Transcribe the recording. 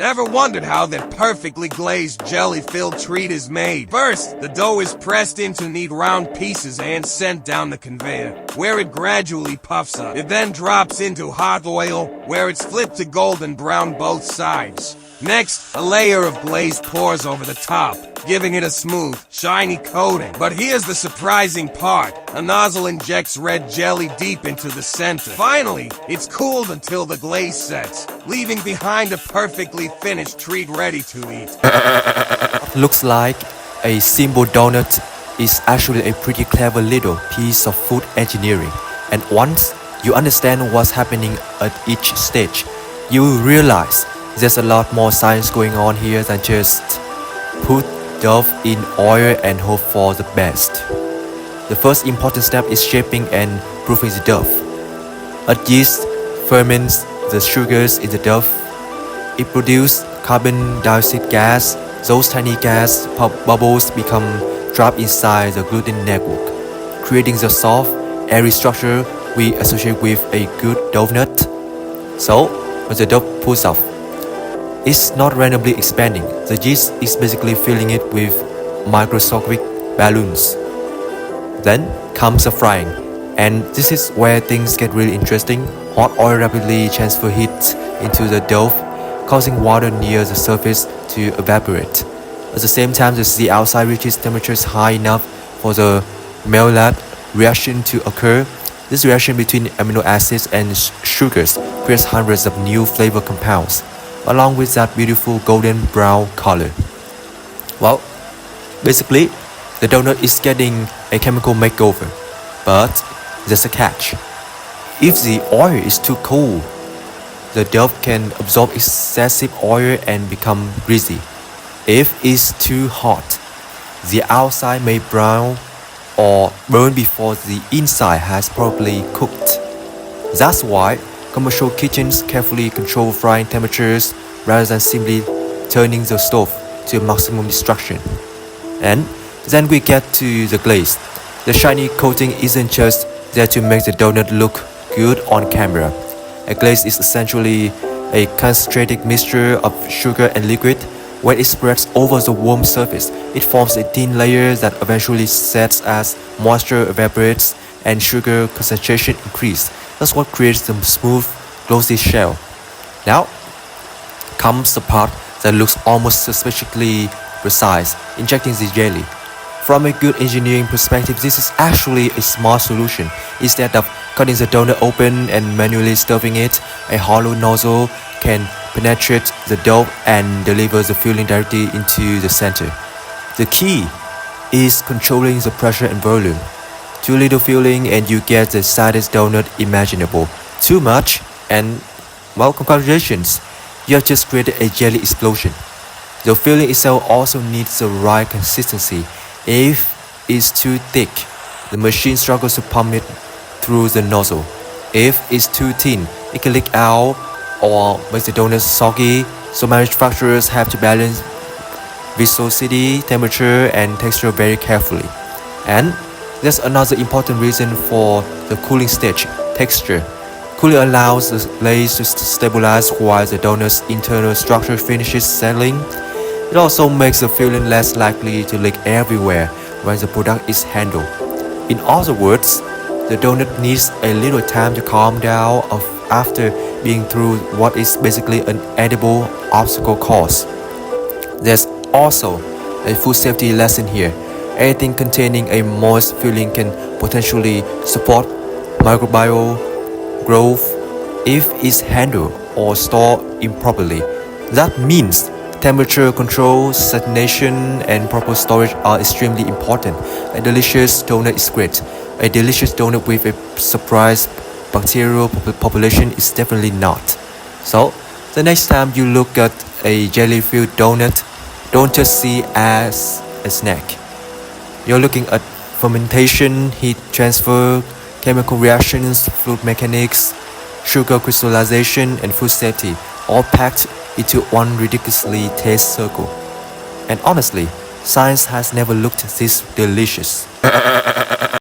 Ever wondered how that perfectly glazed jelly-filled treat is made? First, the dough is pressed into neat round pieces and sent down the conveyor, where it gradually puffs up. It then drops into hot oil, where it's flipped to golden brown both sides. Next, a layer of glaze pours over the top, giving it a smooth, shiny coating. But here's the surprising part. A nozzle injects red jelly deep into the center. Finally, it's cooled until the glaze sets, leaving behind a perfectly finished treat ready to eat. Looks like a simple donut is actually a pretty clever little piece of food engineering. And once you understand what's happening at each stage, you will realize there's a lot more science going on here than just put dough in oil and hope for the best. The first important step is shaping and proofing the dough. A yeast ferments the sugars in the dough. It produces carbon dioxide gas. Those tiny gas bubbles become trapped inside the gluten network, creating the soft, airy structure we associate with a good doughnut. So, when the dough pulls off, it's not randomly expanding. The yeast is basically filling it with microscopic balloons. Then comes the frying, and this is where things get really interesting. Hot oil rapidly transfers heat into the dough, causing water near the surface to evaporate. At the same time, the outside reaches temperatures high enough for the Maillard reaction to occur. This reaction between amino acids and sugars creates hundreds of new flavor compounds, along with that beautiful golden brown color. Well, basically, the donut is getting a chemical makeover, but there's a catch. If the oil is too cool, the dough can absorb excessive oil and become greasy. If it's too hot, the outside may brown or burn before the inside has properly cooked. That's why commercial kitchens carefully control frying temperatures rather than simply turning the stove to maximum destruction. And then we get to the glaze. The shiny coating isn't just there to make the donut look good on camera. A glaze is essentially a concentrated mixture of sugar and liquid. When it spreads over the warm surface, it forms a thin layer that eventually sets as moisture evaporates and sugar concentration increases. That's what creates the smooth, glossy shell. Now comes the part that looks almost suspiciously precise, injecting the jelly. From a good engineering perspective, this is actually a smart solution. Instead of cutting the donut open and manually stuffing it, a hollow nozzle can penetrate the dough and deliver the filling directly into the center. The key is controlling the pressure and volume. Too little filling and you get the saddest donut imaginable. Too much and, well, congratulations, you have just created a jelly explosion. The filling itself also needs the right consistency. If it's too thick, the machine struggles to pump it through the nozzle. If it's too thin, it can leak out or make the donut soggy, so manufacturers have to balance viscosity, temperature, and texture very carefully. And there's another important reason for the cooling stage: texture. Cooling allows the glaze to stabilize while the donut's internal structure finishes settling. It also makes the filling less likely to leak everywhere when the product is handled. In other words, the donut needs a little time to calm down after being through what is basically an edible obstacle course. There's also a food safety lesson here. Anything containing a moist filling can potentially support microbial growth if it's handled or stored improperly. That means temperature control, saturation, and proper storage are extremely important. A delicious donut is great. A delicious donut with a surprise bacterial population is definitely not. So, the next time you look at a jelly-filled donut, don't just see as a snack. You're looking at fermentation, heat transfer, chemical reactions, fluid mechanics, sugar crystallization, and food safety, all packed into one ridiculously taste circle. And honestly, science has never looked this delicious.